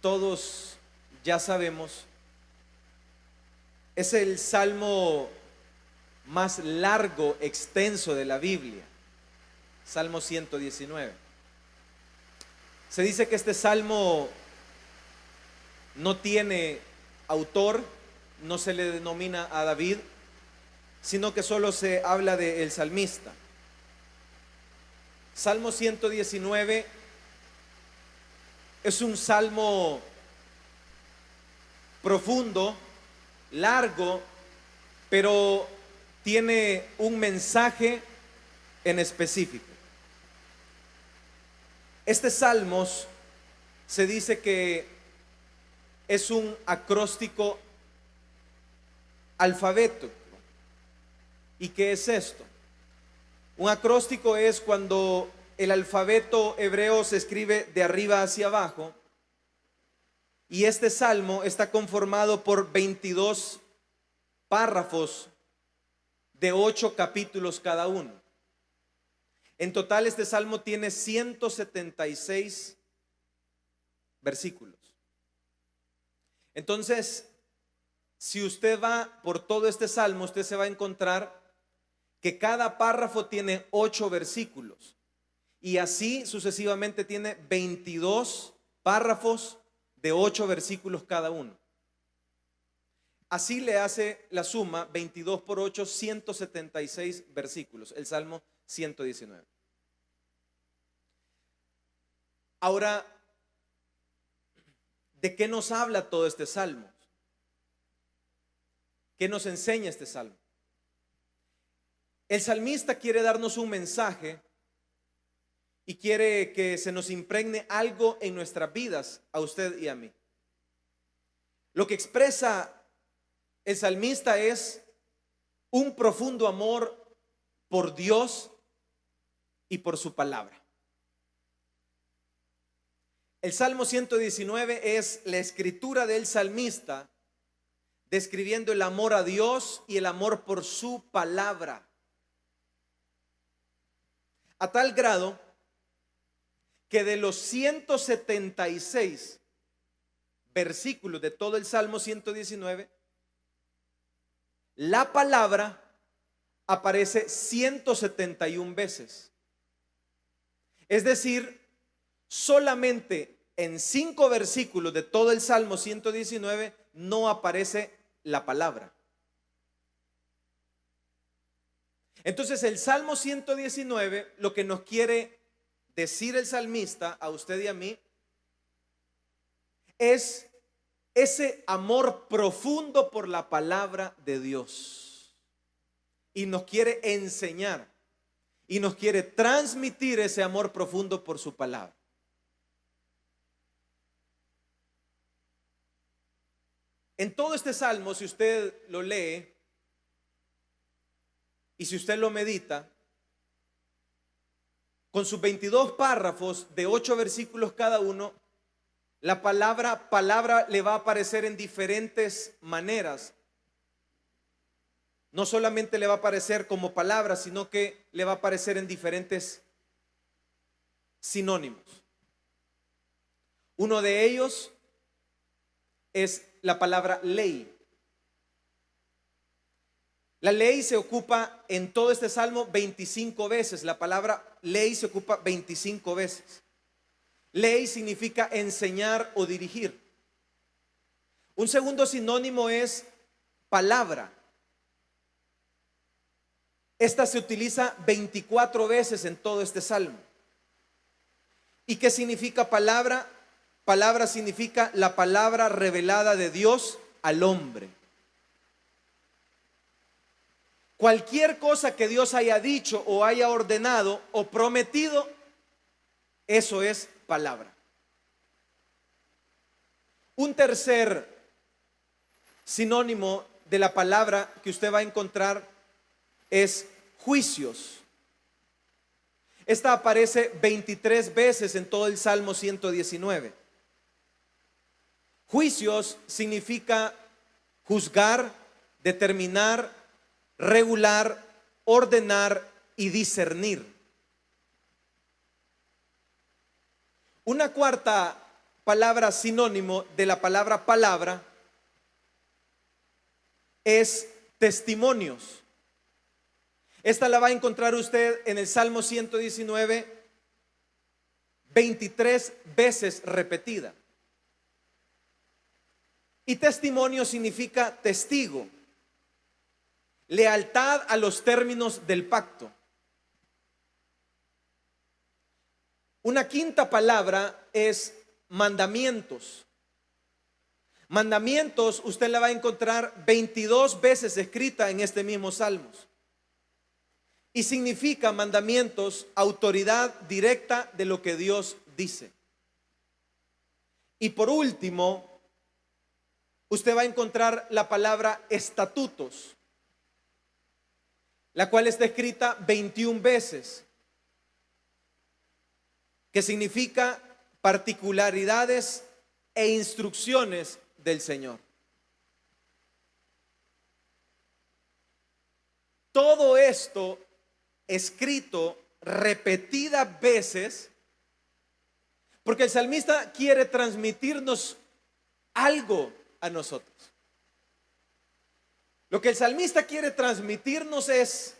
todos ya sabemos, es el salmo más largo, extenso de la Biblia, Salmo 119. Se dice que este salmo no tiene autor, no se le denomina a David, sino que solo se habla del salmista. Salmo 119 es un salmo profundo, largo, pero tiene un mensaje en específico. Este salmos se dice que es un acróstico alfabético. ¿Y qué es esto? Un acróstico es cuando el alfabeto hebreo se escribe de arriba hacia abajo, y este salmo está conformado por 22 párrafos de 8 capítulos cada uno. En total este salmo tiene 176 versículos. Entonces, si usted va por todo este salmo, usted se va a encontrar que cada párrafo tiene 8 versículos, y así sucesivamente tiene 22 párrafos de 8 versículos cada uno. Así le hace la suma 22 por 8, 176 versículos, el Salmo 119. Ahora, ¿de qué nos habla todo este salmo? ¿Qué nos enseña este salmo? El salmista quiere darnos un mensaje y quiere que se nos impregne algo en nuestras vidas, a usted y a mí. Lo que expresa el salmista es un profundo amor por Dios y por su palabra. El Salmo 119 es la escritura del salmista describiendo el amor a Dios y el amor por su palabra. A tal grado que de los 176 versículos de todo el Salmo 119, la palabra aparece 171 veces. Es decir, solamente en 5 versículos de todo el Salmo 119 no aparece la palabra. Entonces el Salmo 119, lo que nos quiere decir el salmista a usted y a mí, es ese amor profundo por la palabra de Dios. Y nos quiere enseñar y nos quiere transmitir ese amor profundo por su palabra. En todo este salmo, si usted lo lee y si usted lo medita, con sus 22 párrafos de 8 versículos cada uno, la palabra le va a aparecer en diferentes maneras. No solamente le va a aparecer como palabra, sino que le va a aparecer en diferentes sinónimos. Uno de ellos es la palabra ley. La ley se ocupa en todo este salmo 25 veces. La palabra ley se ocupa 25 veces. Ley significa enseñar o dirigir. Un segundo sinónimo es palabra. Esta se utiliza 24 veces en todo este salmo. ¿Y qué significa palabra? Palabra significa la palabra revelada de Dios al hombre. Cualquier cosa que Dios haya dicho o haya ordenado o prometido, eso es palabra. Un tercer sinónimo de la palabra que usted va a encontrar es juicios. Esta aparece 23 veces en todo el Salmo 119. Juicios significa juzgar, determinar, regular, ordenar y discernir. Una cuarta palabra sinónimo de la palabra palabra es testimonios. Esta la va a encontrar usted en el Salmo 119, 23 veces repetida. Y testimonio significa testigo, lealtad a los términos del pacto. Una quinta palabra es mandamientos. Mandamientos usted la va a encontrar 22 veces escrita en este mismo Salmos. Y significa mandamientos, autoridad directa de lo que Dios dice. Y por último, usted va a encontrar la palabra estatutos, la cual está escrita 21 veces, que significa particularidades e instrucciones del Señor. Todo esto escrito repetidas veces, porque el salmista quiere transmitirnos algo a nosotros. Lo que el salmista quiere transmitirnos es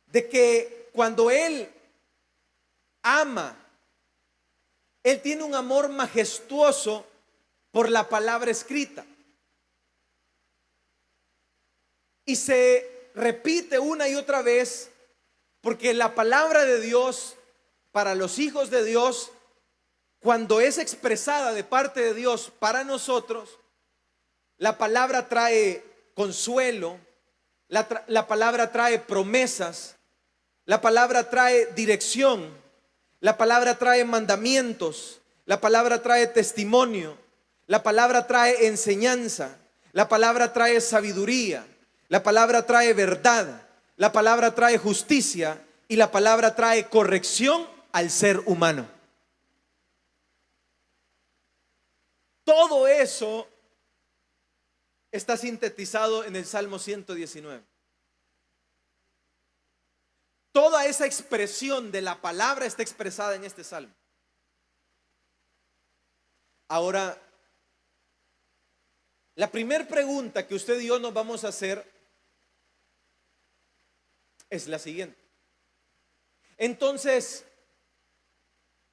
de que cuando él ama, él tiene un amor majestuoso por la palabra escrita. Y se repite una y otra vez porque la palabra de Dios para los hijos de Dios, cuando es expresada de parte de Dios para nosotros, la palabra trae consuelo, la palabra trae promesas, la palabra trae dirección, la palabra trae mandamientos, la palabra trae testimonio, la palabra trae enseñanza, la palabra trae sabiduría, la palabra trae verdad, la palabra trae justicia y la palabra trae corrección al ser humano. Todo eso está sintetizado en el Salmo 119. Toda esa expresión de la palabra está expresada en este salmo. Ahora, la primera pregunta que usted y yo nos vamos a hacer es la siguiente. Entonces,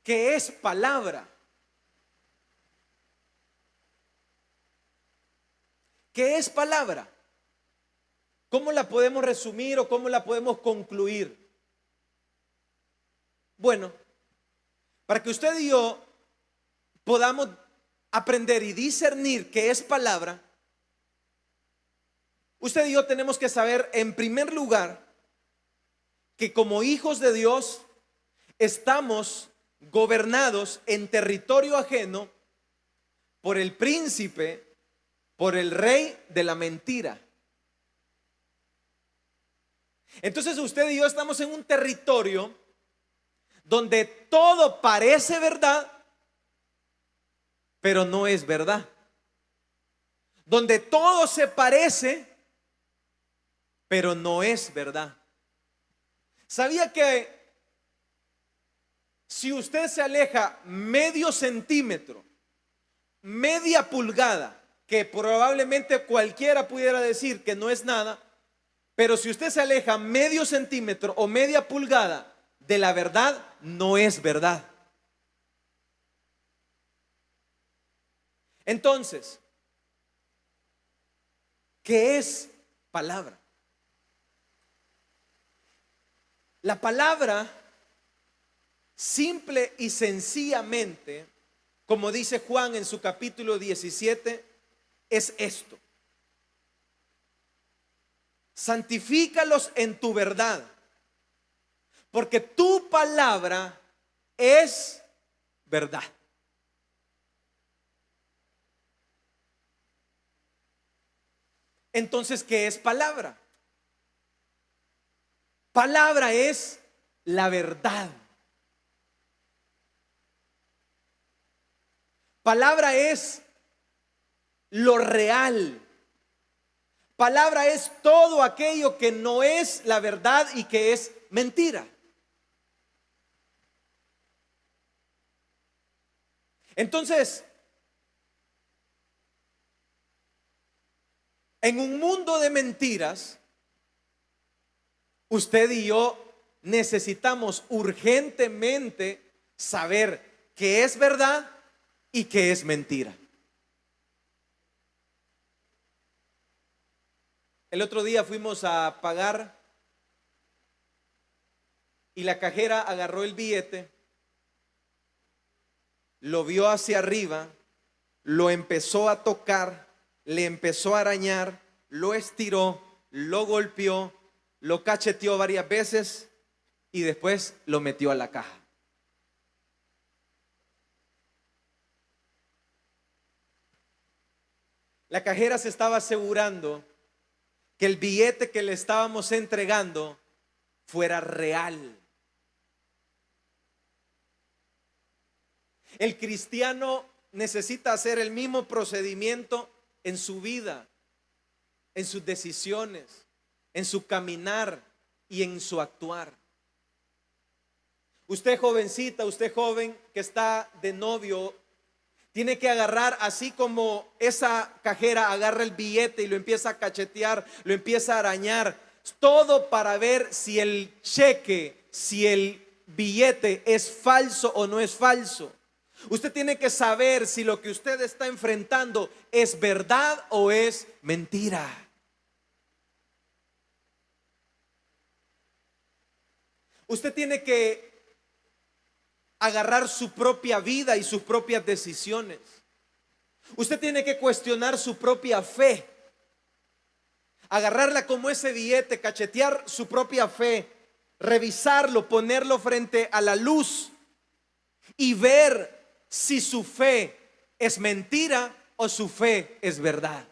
¿qué es palabra? ¿Qué es palabra? ¿Cómo la podemos resumir o cómo la podemos concluir? Bueno, para que usted y yo podamos aprender y discernir qué es palabra, usted y yo tenemos que saber en primer lugar que como hijos de Dios estamos gobernados en territorio ajeno por el príncipe, por el rey de la mentira. Entonces usted y yo estamos en un territorio donde todo parece verdad, pero no es verdad. Donde todo se parece, pero no es verdad. ¿Sabía que si usted se aleja medio centímetro, media pulgada, que probablemente cualquiera pudiera decir que no es nada, pero si usted se aleja medio centímetro o media pulgada de la verdad, no es verdad? Entonces, ¿qué es palabra? La palabra, simple y sencillamente, como dice Juan en su capítulo 17, es esto: santifícalos en tu verdad, porque tu palabra es verdad. Entonces, ¿qué es palabra? Palabra es la verdad. Palabra es lo real. Palabra es todo aquello que no es la verdad y que es mentira. Entonces, en un mundo de mentiras, usted y yo necesitamos urgentemente saber qué es verdad y qué es mentira. El otro día fuimos a pagar y la cajera agarró el billete, lo vio hacia arriba, lo empezó a tocar, le empezó a arañar, lo estiró, lo golpeó, lo cacheteó varias veces y después lo metió a la caja. La cajera se estaba asegurando que el billete que le estábamos entregando fuera real. El cristiano necesita hacer el mismo procedimiento en su vida, en sus decisiones, en su caminar y en su actuar. Usted jovencita, usted joven que está de novio, tiene que agarrar, así como esa cajera agarra el billete y lo empieza a cachetear, lo empieza a arañar, todo para ver si el cheque, si el billete es falso o no es falso. Usted tiene que saber si lo que usted está enfrentando es verdad o es mentira. Usted tiene que agarrar su propia vida y sus propias decisiones. Usted tiene que cuestionar su propia fe, agarrarla como ese billete, cachetear su propia fe, revisarlo, ponerlo frente a la luz y ver si su fe es mentira o su fe es verdad.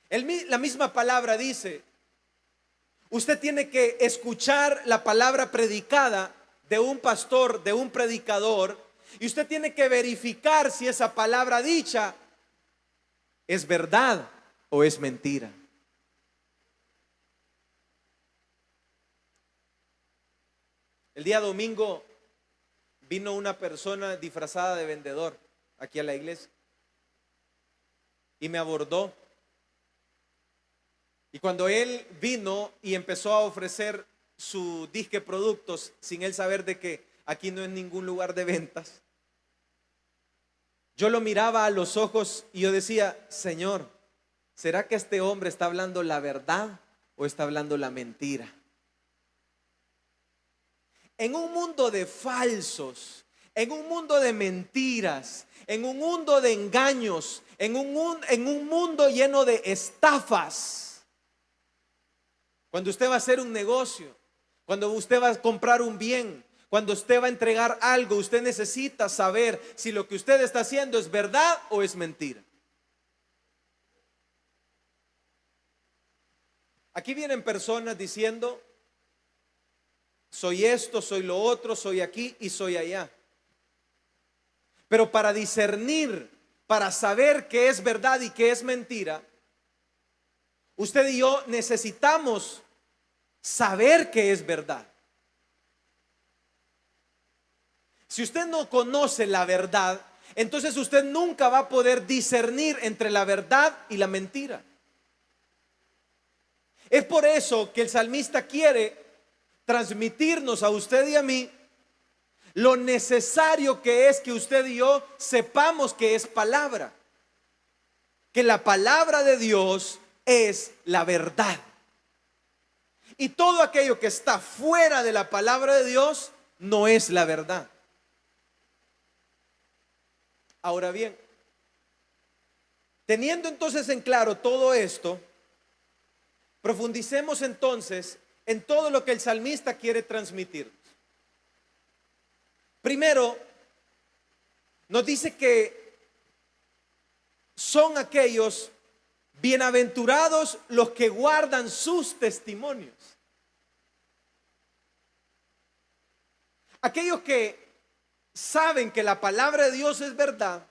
La misma palabra dice: usted tiene que escuchar la palabra predicada de un pastor, de un predicador, y usted tiene que verificar si esa palabra dicha es verdad o es mentira. El día domingo vino una persona disfrazada de vendedor aquí a la iglesia y me abordó. Y cuando él vino y empezó a ofrecer su disque productos, sin él saber de que aquí no es ningún lugar de ventas, yo lo miraba a los ojos y yo decía: Señor, ¿será que este hombre está hablando la verdad o está hablando la mentira? En un mundo de falsos, en un mundo de mentiras, en un mundo de engaños, en un mundo lleno de estafas, cuando usted va a hacer un negocio, cuando usted va a comprar un bien, cuando usted va a entregar algo, usted necesita saber si lo que usted está haciendo es verdad o es mentira. Aquí vienen personas diciendo: soy esto, soy lo otro, soy aquí y soy allá. Pero para discernir, para saber qué es verdad y qué es mentira, usted y yo necesitamos saber qué es verdad. Si usted no conoce la verdad, entonces usted nunca va a poder discernir entre la verdad y la mentira. Es por eso que el salmista quiere transmitirnos a usted y a mí lo necesario que es que usted y yo sepamos que es palabra, que la palabra de Dios es la verdad, y todo aquello que está fuera de la palabra de Dios no es la verdad. Ahora bien, teniendo entonces en claro todo esto, profundicemos entonces en todo lo que el salmista quiere transmitir. Primero, nos dice que son aquellos bienaventurados los que guardan sus testimonios. Aquellos que saben que la palabra de Dios es verdad,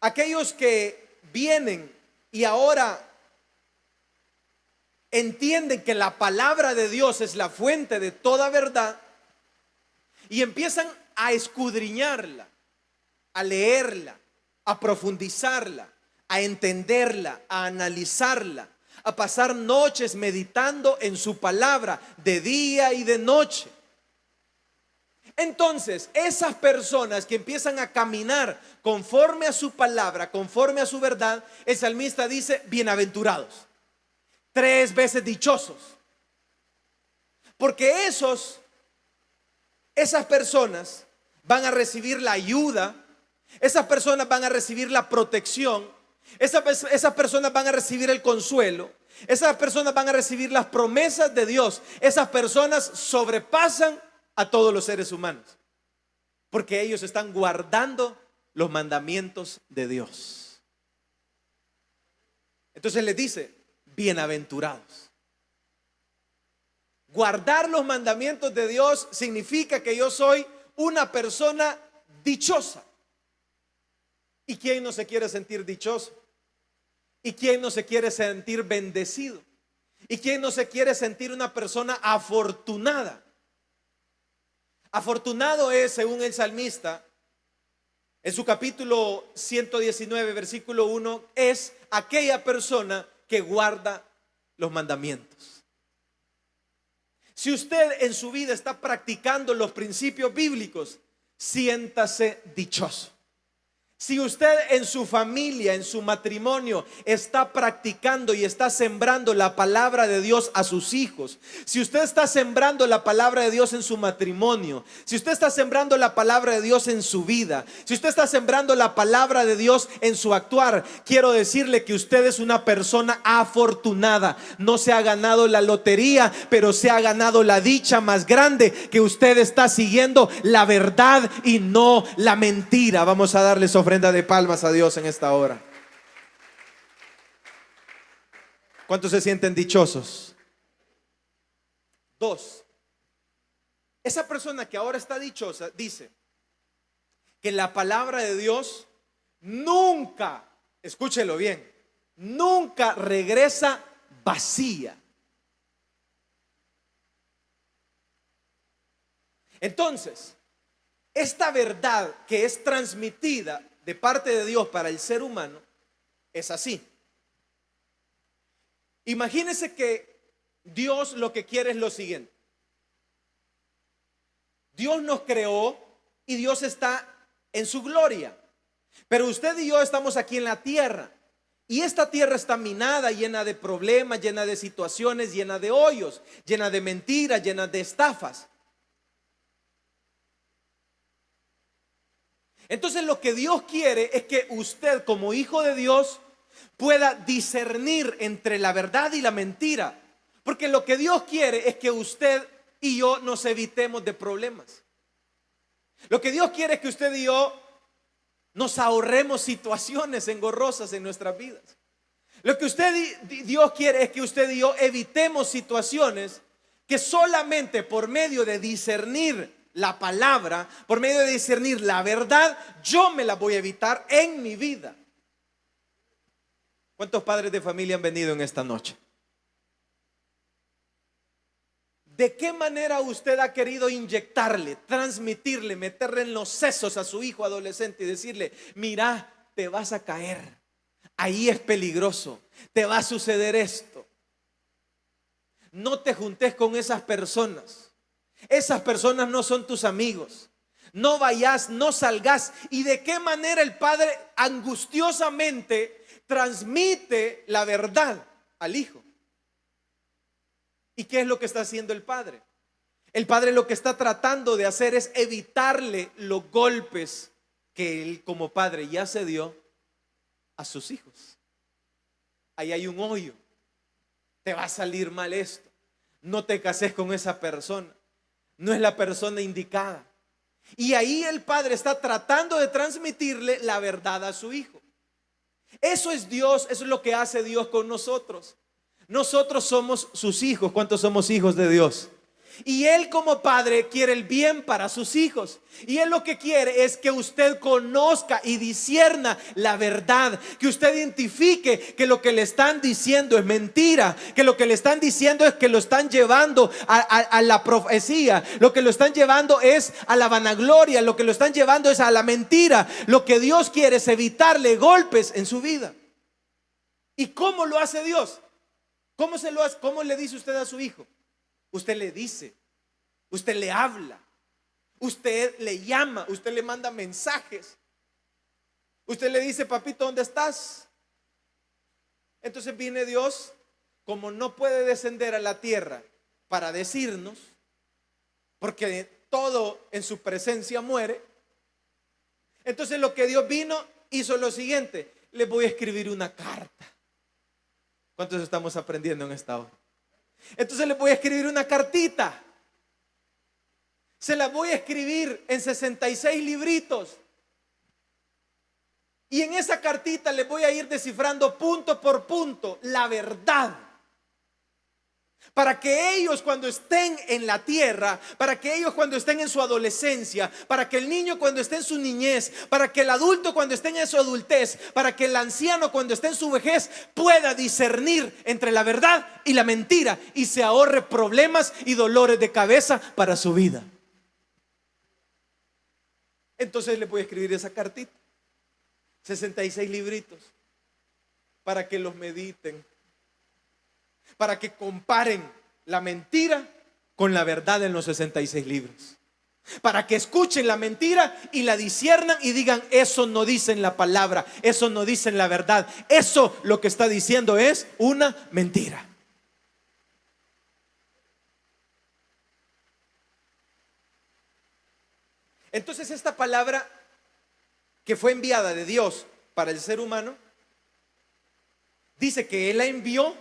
aquellos que vienen y ahora entienden que la palabra de Dios es la fuente de toda verdad, y empiezan a escudriñarla, a leerla, a profundizarla, a entenderla, a analizarla, a pasar noches meditando en su palabra de día y de noche. Entonces, esas personas que empiezan a caminar conforme a su palabra, conforme a su verdad, el salmista dice: bienaventurados, 3 veces dichosos. Porque esas personas van a recibir la ayuda, esas personas van a recibir la protección, esas personas van a recibir el consuelo, esas personas van a recibir las promesas de Dios. Esas personas sobrepasan a todos los seres humanos, porque ellos están guardando los mandamientos de Dios. Entonces les dice: bienaventurados. Guardar los mandamientos de Dios significa que yo soy una persona dichosa. ¿Y quién no se quiere sentir dichoso? ¿Y quién no se quiere sentir bendecido? ¿Y quién no se quiere sentir una persona afortunada? Afortunado es, según el salmista, en su capítulo 119, versículo 1, es aquella persona que guarda los mandamientos. Si usted en su vida está practicando los principios bíblicos, siéntase dichoso. Si usted en su familia, en su matrimonio, está practicando y está sembrando la palabra de Dios a sus hijos, si usted está sembrando la palabra de Dios en su matrimonio, si usted está sembrando la palabra de Dios en su vida, si usted está sembrando la palabra de Dios en su actuar, quiero decirle que usted es una persona afortunada. No se ha ganado la lotería, pero se ha ganado la dicha más grande, que usted está siguiendo la verdad y no la mentira. Vamos a darles ofrenda de palmas a Dios en esta hora. ¿Cuántos se sienten dichosos? 2. Esa persona que ahora está dichosa dice que la palabra de Dios nunca, escúchelo bien, nunca regresa vacía. Entonces, esta verdad que es transmitida de parte de Dios para el ser humano es así. Imagínese que Dios lo que quiere es lo siguiente. Dios nos creó y Dios está en su gloria, pero usted y yo estamos aquí en la tierra, y esta tierra está minada, llena de problemas, llena de situaciones, llena de hoyos, llena de mentiras, llena de estafas. Entonces lo que Dios quiere es que usted, como hijo de Dios, pueda discernir entre la verdad y la mentira. Porque lo que Dios quiere es que usted y yo nos evitemos de problemas. Lo que Dios quiere es que usted y yo nos ahorremos situaciones engorrosas en nuestras vidas. Lo que Dios quiere es que usted y yo evitemos situaciones que solamente por medio de discernir la palabra, por medio de discernir la verdad, yo me la voy a evitar en mi vida. ¿Cuántos padres de familia han venido en esta noche? ¿De qué manera usted ha querido inyectarle, transmitirle, meterle en los sesos a su hijo adolescente y decirle: mira, te vas a caer, ahí es peligroso, te va a suceder esto, no te juntes con esas personas? Esas personas no son tus amigos. No vayas, no salgas. ¿Y de qué manera el padre angustiosamente transmite la verdad al hijo? ¿Y qué es lo que está haciendo el padre? El padre lo que está tratando de hacer es evitarle los golpes que él como padre ya se dio a sus hijos. Ahí hay un hoyo. Te va a salir mal esto. No te cases con esa persona. No es la persona indicada. Y ahí el padre está tratando de transmitirle la verdad a su hijo. Eso es Dios, eso es lo que hace Dios con nosotros. Nosotros somos sus hijos. ¿Cuántos somos hijos de Dios? Y Él como padre quiere el bien para sus hijos. Y Él lo que quiere es que usted conozca y discierna la verdad. Que usted identifique que lo que le están diciendo es mentira. Que lo que le están diciendo es que lo están llevando a la profecía. Lo que lo están llevando es a la vanagloria. Lo que lo están llevando es a la mentira. Lo que Dios quiere es evitarle golpes en su vida. ¿Y cómo lo hace Dios? ¿Cómo se lo hace? ¿Cómo le dice usted a su hijo? Usted le dice, usted le habla, usted le llama, usted le manda mensajes. Usted le dice: papito, ¿dónde estás? Entonces viene Dios, como no puede descender a la tierra para decirnos, porque todo en su presencia muere. Entonces lo que Dios vino, hizo lo siguiente: les voy a escribir una carta. ¿Cuántos estamos aprendiendo en esta hora? Entonces les voy a escribir una cartita. Se la voy a escribir en 66 libritos. Y en esa cartita les voy a ir descifrando punto por punto la verdad. Para que ellos cuando estén en la tierra, para que ellos cuando estén en su adolescencia, para que el niño cuando esté en su niñez, para que el adulto cuando esté en su adultez, para que el anciano cuando esté en su vejez pueda discernir entre la verdad y la mentira y se ahorre problemas y dolores de cabeza para su vida. Entonces le voy a escribir esa cartita, 66 libritos, para que los mediten, para que comparen la mentira con la verdad en los 66 libros, para que escuchen la mentira y la disciernan y digan: eso no dice en la palabra, eso no dice en la verdad, eso lo que está diciendo es una mentira. Entonces esta palabra que fue enviada de Dios para el ser humano, dice que Él la envió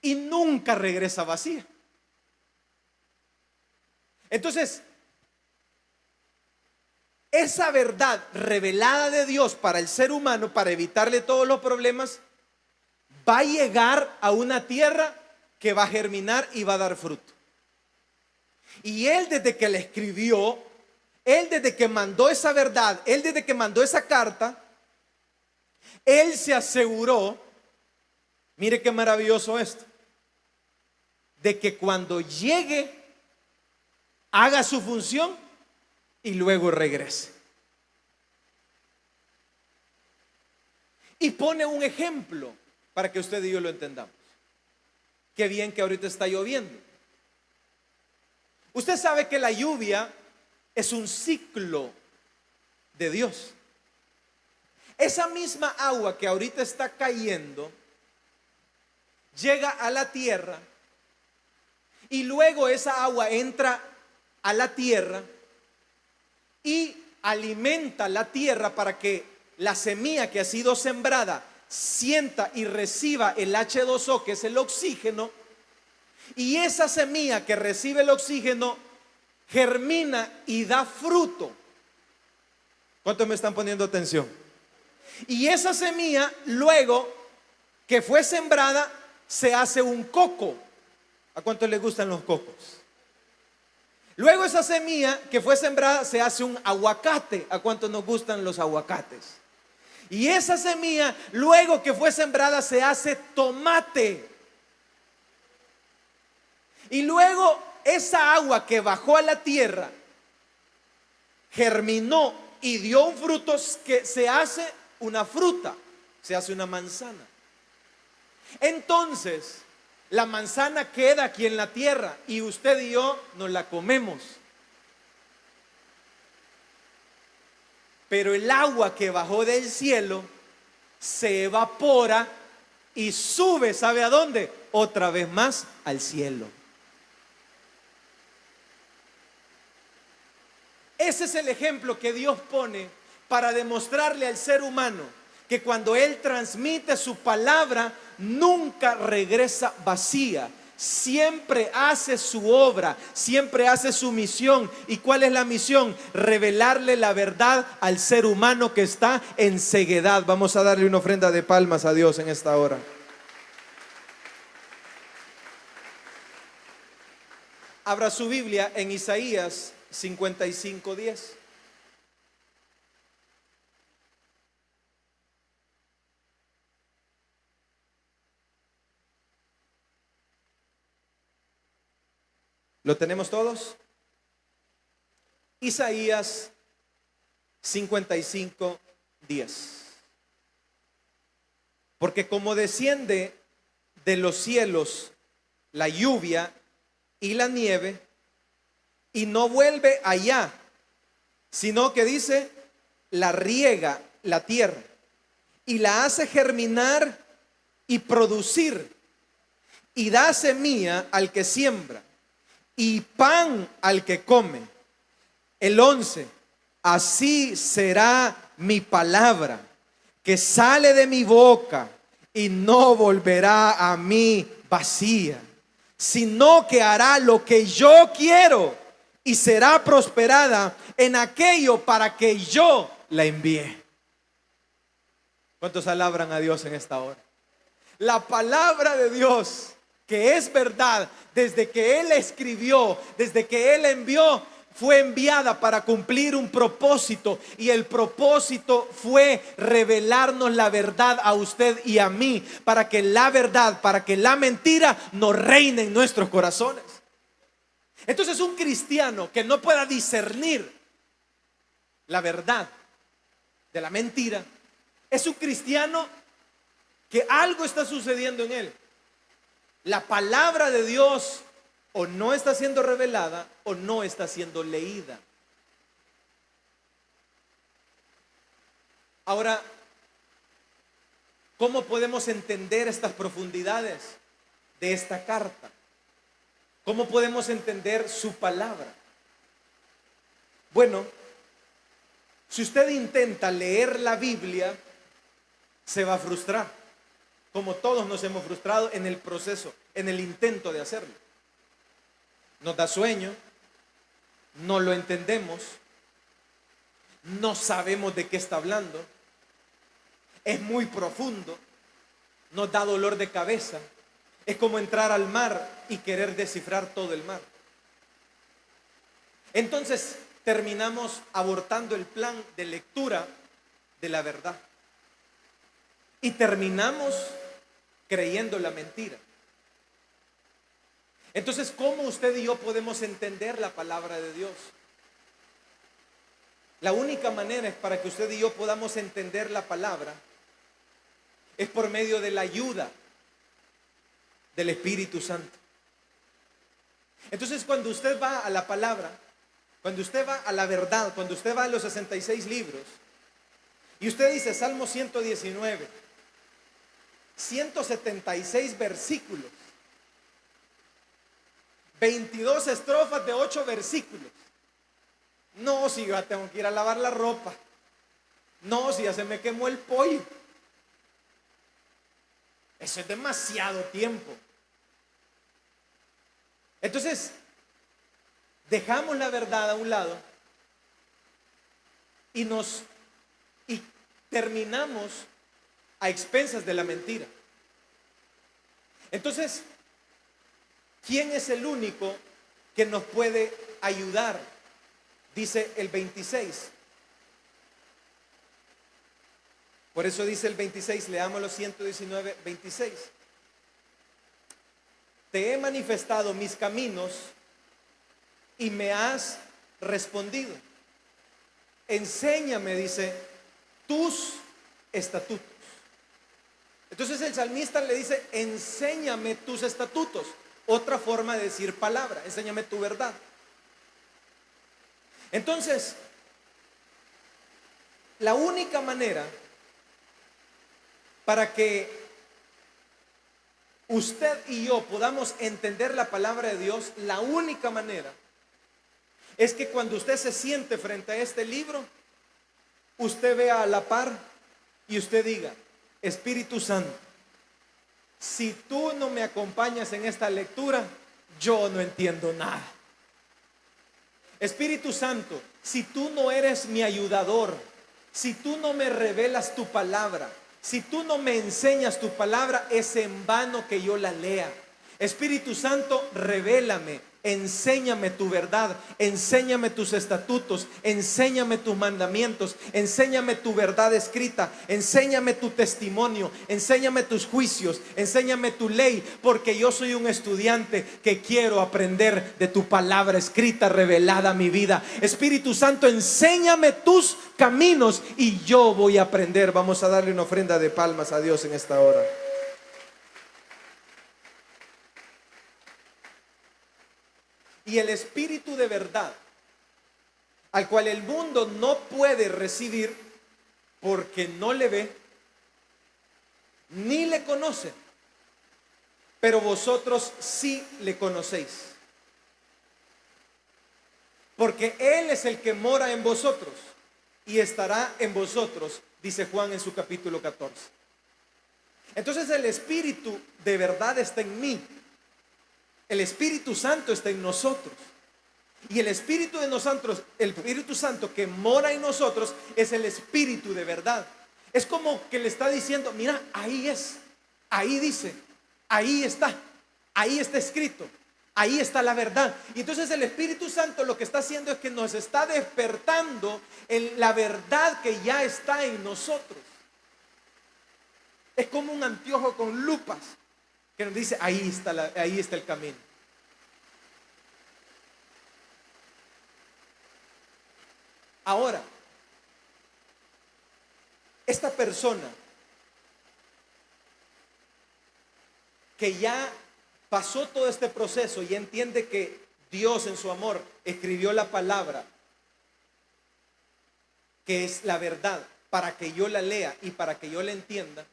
y nunca regresa vacía. Entonces, esa verdad revelada de Dios para el ser humano, para evitarle todos los problemas, va a llegar a una tierra que va a germinar y va a dar fruto. Y Él, desde que la escribió, Él desde que mandó esa verdad, Él desde que mandó esa carta, Él se aseguró, mire qué maravilloso esto, de que cuando llegue haga su función y luego regrese. Y pone un ejemplo para que usted y yo lo entendamos. Qué bien que ahorita está lloviendo. Usted sabe que la lluvia es un ciclo de Dios. Esa misma agua que ahorita está cayendo llega a la tierra y luego esa agua entra a la tierra y alimenta la tierra para que la semilla que ha sido sembrada sienta y reciba el H2O, que es el oxígeno, y esa semilla que recibe el oxígeno germina y da fruto. ¿Cuántos me están poniendo atención? Y esa semilla luego que fue sembrada se hace un coco. ¿A cuántos les gustan los cocos? Luego esa semilla que fue sembrada se hace un aguacate. ¿A cuántos nos gustan los aguacates? Y esa semilla luego que fue sembrada se hace tomate. Y luego esa agua que bajó a la tierra germinó y dio un fruto que se hace una fruta, se hace una manzana. Entonces la manzana queda aquí en la tierra y usted y yo nos la comemos. Pero el agua que bajó del cielo se evapora y sube, ¿sabe a dónde? Otra vez más al cielo. Ese es el ejemplo que Dios pone para demostrarle al ser humano que cuando Él transmite su palabra, nunca regresa vacía. Siempre hace su obra, siempre hace su misión. ¿Y cuál es la misión? Revelarle la verdad al ser humano que está en ceguedad. Vamos a darle una ofrenda de palmas a Dios en esta hora. Abra su Biblia en Isaías 55:10. ¿Lo tenemos todos? Isaías 55:10. Porque como desciende de los cielos la lluvia y la nieve, y no vuelve allá, sino que dice, la riega la tierra, y la hace germinar y producir, y da semilla al que siembra, y pan al que come. El 11, así será mi palabra que sale de mi boca, y no volverá a mí vacía, sino que hará lo que yo quiero, y será prosperada en aquello para que yo la envíe. ¿Cuántos alaban a Dios en esta hora? La palabra de Dios, que es verdad, desde que Él escribió, desde que Él envió, fue enviada para cumplir un propósito, y el propósito fue revelarnos la verdad a usted y a mí, para que la verdad, para que la mentira no reine en nuestros corazones. Entonces, un cristiano que no pueda discernir la verdad de la mentira es un cristiano que algo está sucediendo en él. La palabra de Dios o no está siendo revelada o no está siendo leída. Ahora, ¿cómo podemos entender estas profundidades de esta carta? ¿Cómo podemos entender su palabra? Bueno, si usted intenta leer la Biblia, se va a frustrar, como todos nos hemos frustrado en el proceso, en el intento de hacerlo. Nos da sueño, no lo entendemos, no sabemos de qué está hablando, es muy profundo, nos da dolor de cabeza, es como entrar al mar y querer descifrar todo el mar. Entonces terminamos abortando el plan de lectura de la verdad y terminamos creyendo la mentira. Entonces, ¿cómo usted y yo podemos entender la palabra de Dios? La única manera es para que usted y yo podamos entender la palabra es por medio de la ayuda del Espíritu Santo. Entonces, cuando usted va a la palabra, cuando usted va a la verdad, cuando usted va a los 66 libros y usted dice Salmo 119, 176 versículos, 22 estrofas de 8 versículos. No, si yo ya tengo que ir a lavar la ropa. No, si ya se me quemó el pollo. Eso es demasiado tiempo. Entonces, dejamos la verdad a un lado y terminamos a expensas de la mentira. Entonces, ¿quién es el único que nos puede ayudar? Dice el 26. Por eso dice el 26, leamos los 119, 26. Te he manifestado mis caminos y me has respondido. Enséñame, dice, tus estatutos. Entonces el salmista le dice, enséñame tus estatutos. Otra forma de decir palabra, enséñame tu verdad. Entonces, la única manera para que usted y yo podamos entender la palabra de Dios, la única manera es que cuando usted se siente frente a este libro, usted vea a la par y usted diga, Espíritu Santo, si tú no me acompañas en esta lectura, yo no entiendo nada. Espíritu Santo, si tú no eres mi ayudador, si tú no me revelas tu palabra, si tú no me enseñas tu palabra, es en vano que yo la lea. Espíritu Santo, revélame enséñame tu verdad, enséñame tus estatutos, enséñame tus mandamientos, enséñame tu verdad escrita, enséñame tu testimonio, enséñame tus juicios, enséñame tu ley, porque yo soy un estudiante que quiero aprender de tu palabra escrita, revelada a mi vida. Espíritu Santo, enséñame tus caminos y yo voy a aprender. Vamos a darle una ofrenda de palmas a Dios en esta hora. Y el Espíritu de verdad, al cual el mundo no puede recibir porque no le ve ni le conoce, pero vosotros sí le conocéis, porque Él es el que mora en vosotros y estará en vosotros, dice Juan en su capítulo 14. Entonces el Espíritu de verdad está en mí. El Espíritu Santo está en nosotros. Y el Espíritu de nosotros, el Espíritu Santo que mora en nosotros, es el Espíritu de verdad. Es como que le está diciendo, mira, ahí es, ahí dice, ahí está escrito, ahí está la verdad. Y entonces el Espíritu Santo lo que está haciendo es que nos está despertando en la verdad que ya está en nosotros. Es como un anteojo con lupas que nos dice, ahí está el camino. Ahora, esta persona que ya pasó todo este proceso y entiende que Dios en su amor escribió la palabra, que es la verdad, para que yo la lea y para que yo la entienda,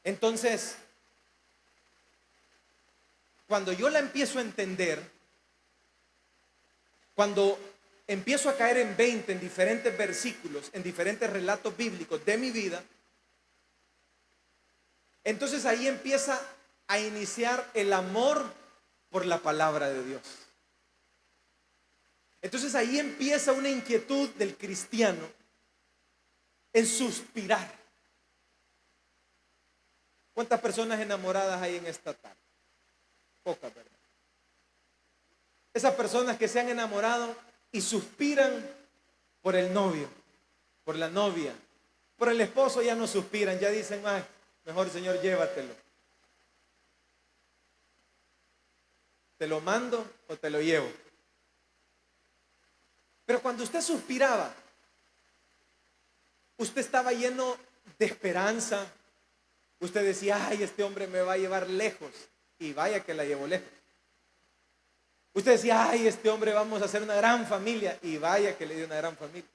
entonces, cuando yo la empiezo a entender, cuando empiezo a caer en 20 en diferentes versículos, en diferentes relatos bíblicos de mi vida, entonces ahí empieza a iniciar el amor por la palabra de Dios. Entonces ahí empieza una inquietud del cristiano en suspirar. ¿Cuántas personas enamoradas hay en esta tarde? Pocas, ¿verdad? Esas personas que se han enamorado y suspiran por el novio, por la novia, por el esposo, ya no suspiran, ya dicen, ay, mejor Señor, llévatelo. ¿Te lo mando o te lo llevo? Pero cuando usted suspiraba, usted estaba lleno de esperanza. Usted decía, ay, este hombre me va a llevar lejos. Y vaya que la llevó lejos. Usted decía, ay, este hombre vamos a hacer una gran familia. Y vaya que le dio una gran familia.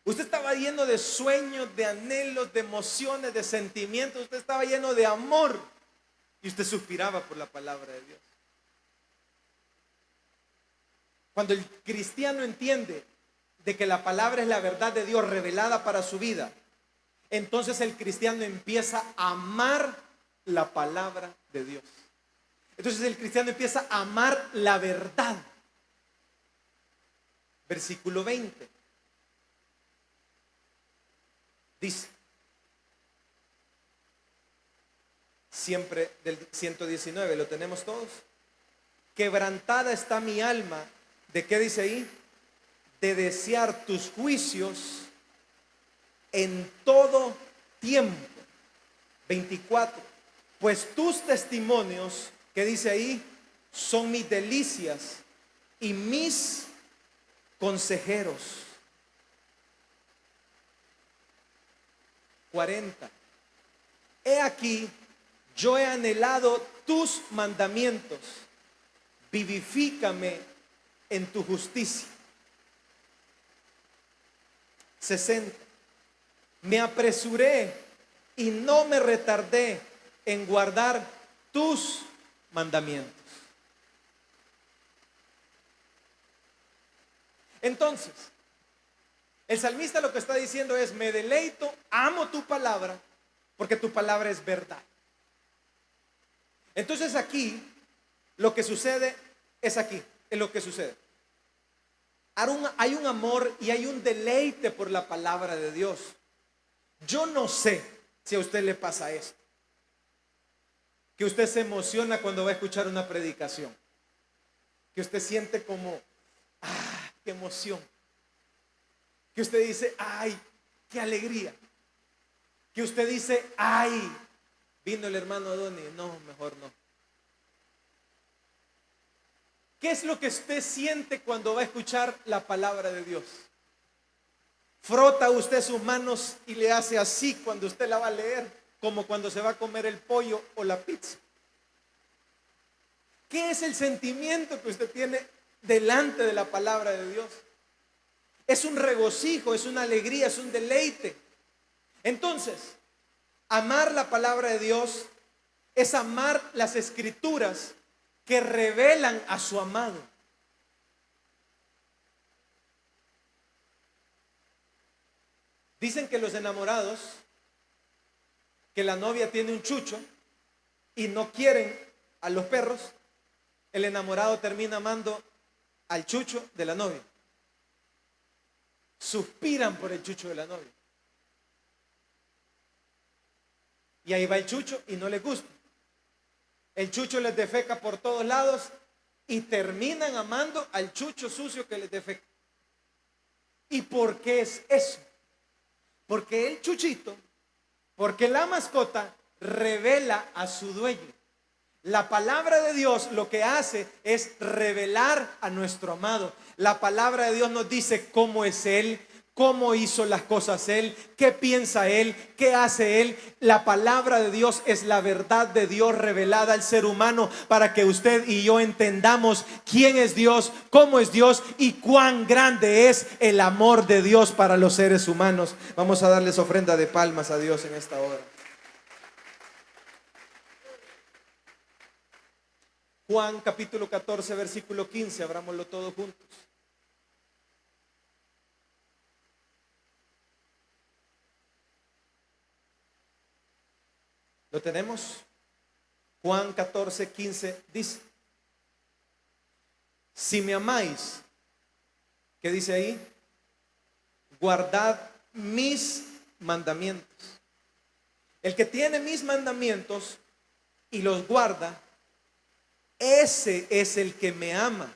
Usted estaba lleno de sueños, de anhelos, de emociones, de sentimientos. Usted estaba lleno de amor. Y usted suspiraba por la palabra de Dios. Cuando el cristiano entiende de que la palabra es la verdad de Dios revelada para su vida, entonces el cristiano empieza a amar la palabra de Dios. Entonces el cristiano empieza a amar la verdad. Versículo 20. Dice, siempre del 119, ¿lo tenemos todos? Quebrantada está mi alma. ¿De qué dice ahí? De desear tus juicios en todo tiempo. 24. Pues tus testimonios, ¿qué dice ahí? Son mis delicias y mis consejeros. 40. He aquí, yo he anhelado tus mandamientos. Vivifícame en tu justicia. 60. Me apresuré y no me retardé en guardar tus mandamientos. Entonces, el salmista lo que está diciendo es, me deleito, amo tu palabra, porque tu palabra es verdad. Entonces aquí, lo que sucede es aquí, es lo que sucede. Hay un amor y hay un deleite por la palabra de Dios. Yo no sé si a usted le pasa esto, que usted se emociona cuando va a escuchar una predicación. que usted siente como, qué emoción, que usted dice, ay, qué alegría, que usted dice, ay, vino el hermano Donny, no, mejor no. ¿Qué es lo que usted siente cuando va a escuchar la palabra de Dios? Frota usted sus manos y le hace así cuando usted la va a leer, como cuando se va a comer el pollo o la pizza. ¿Qué es el sentimiento que usted tiene delante de la palabra de Dios? Es un regocijo, es una alegría, es un deleite. Entonces, amar la palabra de Dios es amar las escrituras que revelan a su amado. Dicen que los enamorados, que la novia tiene un chucho y no quieren a los perros, el enamorado termina amando al chucho de la novia. Suspiran por el chucho de la novia. Y ahí va el chucho y no les gusta. El chucho les defeca por todos lados y terminan amando al chucho sucio que les defeca. ¿Y por qué es eso? Porque el chuchito, porque la mascota revela a su dueño. La palabra de Dios lo que hace es revelar a nuestro amado. La palabra de Dios nos dice cómo es Él, cómo hizo las cosas Él, qué piensa Él, qué hace Él. La palabra de Dios es la verdad de Dios revelada al ser humano para que usted y yo entendamos quién es Dios, cómo es Dios y cuán grande es el amor de Dios para los seres humanos. Vamos a darles ofrenda de palmas a Dios en esta hora. Juan capítulo 14, versículo 15, abrámoslo todos juntos. ¿Lo tenemos? Juan 14, 15 dice: si me amáis, ¿qué dice ahí? Guardad mis mandamientos. El que tiene mis mandamientos y los guarda, ese es el que me ama.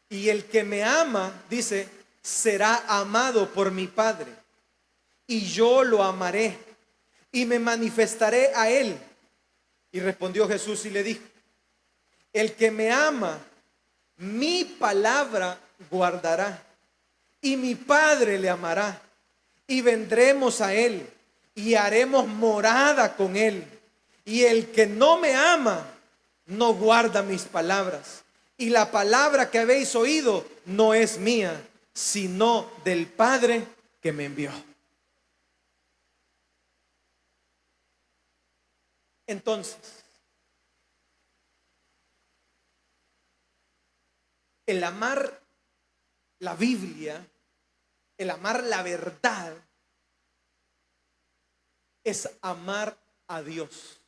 Y el que me ama, dice, será amado por mi Padre. Y yo lo amaré y me manifestaré a él. Y respondió Jesús y le dijo: el que me ama, mi palabra guardará. Y mi Padre le amará. Y vendremos a él y haremos morada con él. Y el que no me ama, no guarda mis palabras. Y la palabra que habéis oído no es mía, sino del Padre que me envió. Entonces, el amar la Biblia, el amar la verdad, es amar a Dios.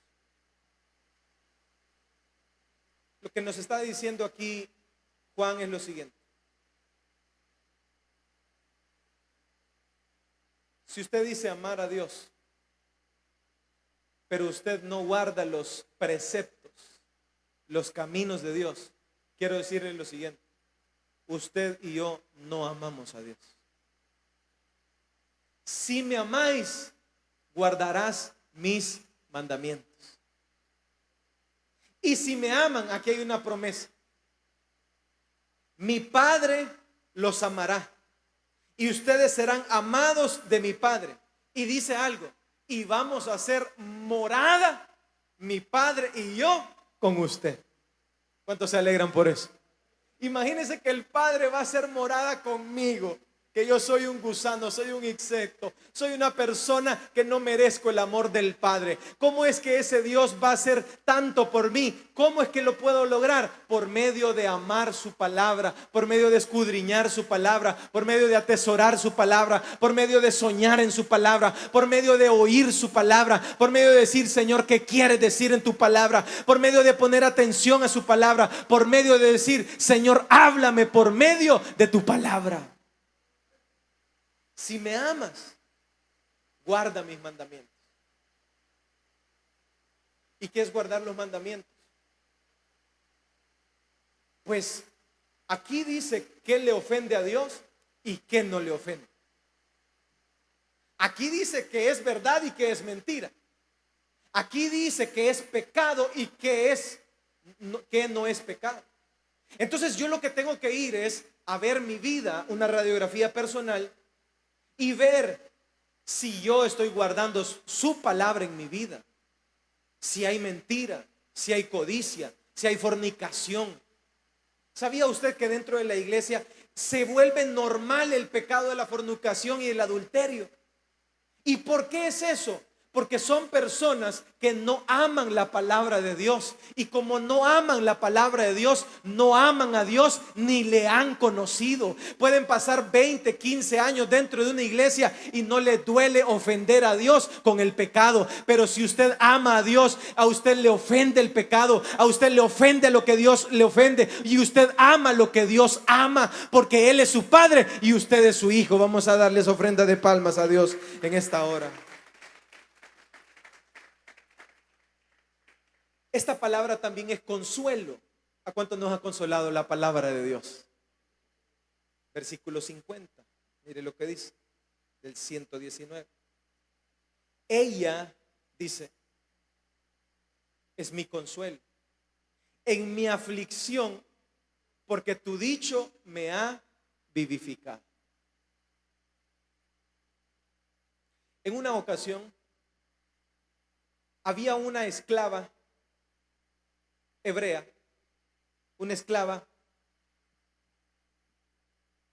Lo que nos está diciendo aquí Juan es lo siguiente: si usted dice amar a Dios, pero usted no guarda los preceptos, los caminos de Dios, quiero decirle lo siguiente: usted y yo no amamos a Dios. Si me amáis, guardarás mis mandamientos. Y si me aman, aquí hay una promesa: mi Padre los amará y ustedes serán amados de mi Padre. Y dice algo: y vamos a hacer morada, mi Padre y yo, con usted. ¿Cuántos se alegran por eso? Imagínense que el Padre va a hacer morada conmigo, que yo soy un gusano, soy un insecto, soy una persona que no merezco el amor del Padre. ¿Cómo es que ese Dios va a hacer tanto por mí? ¿Cómo es que lo puedo lograr? Por medio de amar su palabra, por medio de escudriñar su palabra, por medio de atesorar su palabra, por medio de soñar en su palabra, por medio de oír su palabra, por medio de decir: Señor, ¿qué quieres decir en tu palabra? Por medio de poner atención a su palabra, por medio de decir: Señor, háblame por medio de tu palabra. Si me amas, guarda mis mandamientos. ¿Y qué es guardar los mandamientos? Pues Aquí dice qué le ofende a Dios y qué no le ofende. Aquí dice que es verdad y que es mentira. Aquí dice que es pecado y que no es pecado. Entonces yo lo que tengo que ir es a ver mi vida, una radiografía personal, y ver si yo estoy guardando su palabra en mi vida. Si hay mentira, si hay codicia, si hay fornicación. ¿Sabía usted que dentro de la iglesia se vuelve normal el pecado de la fornicación y el adulterio? ¿Y por qué es eso? Porque son personas que no aman la palabra de Dios. Y como no aman la palabra de Dios, no aman a Dios ni le han conocido. Pueden pasar 20, 15 años dentro de una iglesia y no le duele ofender a Dios con el pecado. Pero si usted ama a Dios, a usted le ofende el pecado, a usted le ofende lo que Dios le ofende. Y usted ama lo que Dios ama, porque Él es su Padre y usted es su Hijo. Vamos a darles ofrenda de palmas a Dios en esta hora. Esta palabra también es consuelo. ¿A cuánto nos ha consolado la palabra de Dios? Versículo 50. Mire lo que dice del 119. Ella, dice, es mi consuelo en mi aflicción, porque tu dicho me ha vivificado. En una ocasión había una esclava hebrea, una esclava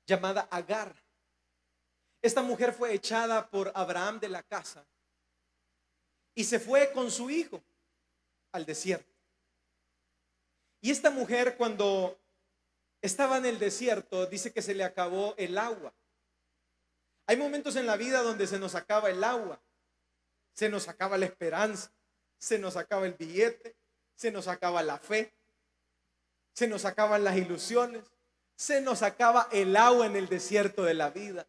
llamada Agar. Esta mujer fue echada por Abraham de la casa y se fue con su hijo al desierto. Y esta mujer, cuando estaba en el desierto, dice que se le acabó el agua. Hay momentos en la vida donde se nos acaba el agua, se nos acaba la esperanza, se nos acaba el billete, se nos acaba la fe, se nos acaban las ilusiones, se nos acaba el agua en el desierto de la vida.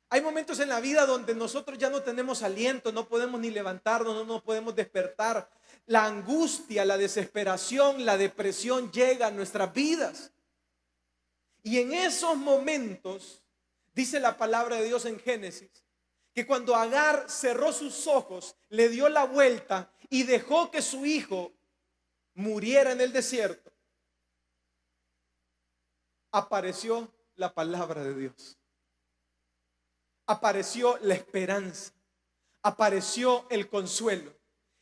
Hay momentos en la vida donde nosotros ya no tenemos aliento, no podemos ni levantarnos, no nos podemos despertar. La angustia, la desesperación, la depresión llega a nuestras vidas. Y en esos momentos, dice la palabra de Dios en Génesis, que cuando Agar cerró sus ojos, le dio la vuelta y dejó que su hijo muriera en el desierto, apareció la palabra de Dios. Apareció la esperanza, apareció el consuelo.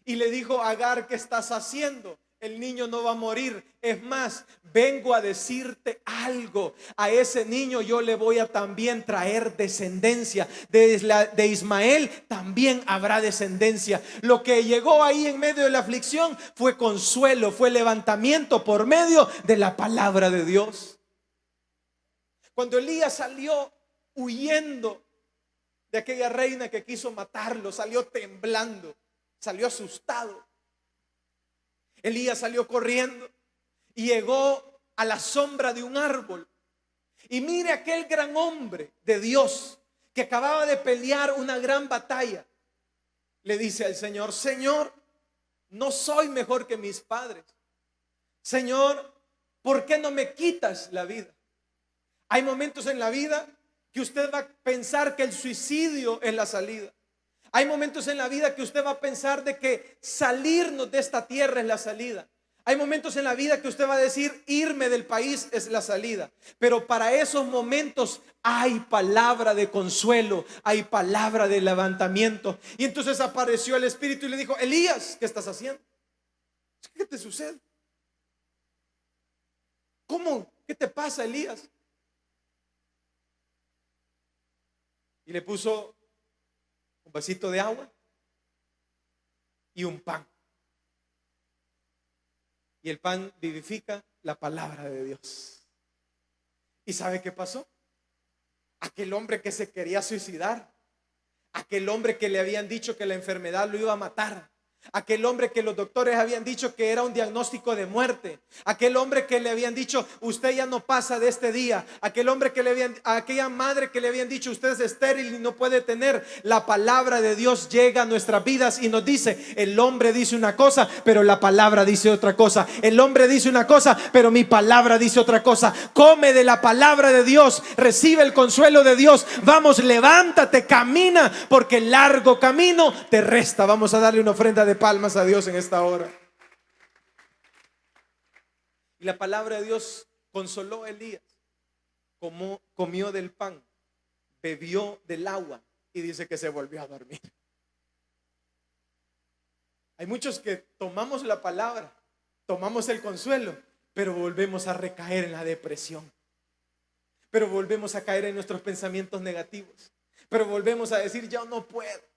Y le dijo a Agar, ¿qué estás haciendo? El niño no va a morir. Es más, vengo a decirte algo. A ese niño yo le voy a también traer descendencia. De Ismael también habrá descendencia. Lo que llegó ahí en medio de la aflicción fue consuelo, fue levantamiento por medio de la palabra de Dios. Cuando Elías salió huyendo de aquella reina que quiso matarlo, salió temblando, salió asustado. Elías salió corriendo y llegó a la sombra de un árbol. Y mire aquel gran hombre de Dios que acababa de pelear una gran batalla. Le dice al Señor: Señor, no soy mejor que mis padres. Señor, ¿por qué no me quitas la vida? Hay momentos en la vida que usted va a pensar que el suicidio es la salida. Hay momentos en la vida que usted va a pensar de que salirnos de esta tierra es la salida. Hay momentos en la vida que usted va a decir irme del país es la salida. Pero para esos momentos hay palabra de consuelo, hay palabra de levantamiento. Y entonces apareció el Espíritu y le dijo: Elías, ¿qué estás haciendo? ¿Qué te sucede? ¿Cómo? ¿Qué te pasa, Elías? Y le puso un vasito de agua y un pan. Y el pan vivifica la palabra de Dios. ¿Y sabe qué pasó? Aquel hombre que se quería suicidar, aquel hombre que le habían dicho que la enfermedad lo iba a matar, Aquel hombre que los doctores habían dicho que era un diagnóstico de muerte. Aquel hombre que le habían dicho, usted ya no pasa de este día. Aquel hombre que le habían, aquella madre que le habían dicho, usted es estéril y no puede tener. La palabra de Dios llega a nuestras vidas y nos dice, el hombre dice una cosa, pero la palabra dice otra cosa. El hombre dice una cosa, pero mi palabra dice otra cosa. Come de la palabra de Dios, recibe el consuelo de Dios. Vamos, levántate, camina, porque el largo camino te resta. Vamos a darle una ofrenda de palmas a Dios en esta hora. Y la palabra de Dios consoló a Elías. Comió del pan, bebió del agua y dice que se volvió a dormir. Hay muchos que tomamos la palabra, tomamos el consuelo, pero volvemos a recaer en la depresión. Pero volvemos a caer en nuestros pensamientos negativos. Pero volvemos a decir, yo no puedo.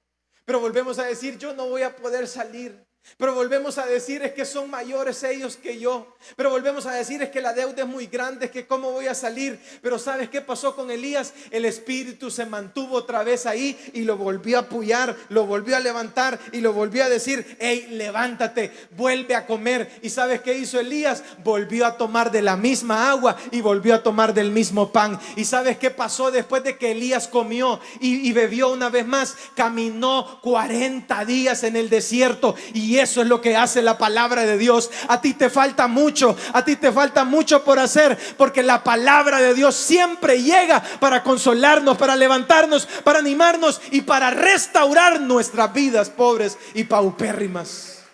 Pero volvemos a decir, yo no voy a poder salir. Pero volvemos a decir, es que son mayores ellos que yo. Pero volvemos a decir, es que la deuda es muy grande, es que cómo voy a salir. Pero ¿sabes qué pasó con Elías? El espíritu se mantuvo otra vez ahí y lo volvió a apoyar, lo volvió a levantar y lo volvió a decir, hey, levántate, vuelve a comer. ¿Y sabes qué hizo Elías? Volvió a tomar de la misma agua y volvió a tomar del mismo pan. ¿Y sabes qué pasó después de que Elías comió y bebió una vez más? Caminó 40 días en el desierto. Y eso es lo que hace la palabra de Dios. A ti te falta mucho, a ti te falta mucho por hacer, porque la palabra de Dios siempre llega para consolarnos, para levantarnos, para animarnos y para restaurar nuestras vidas pobres y paupérrimas.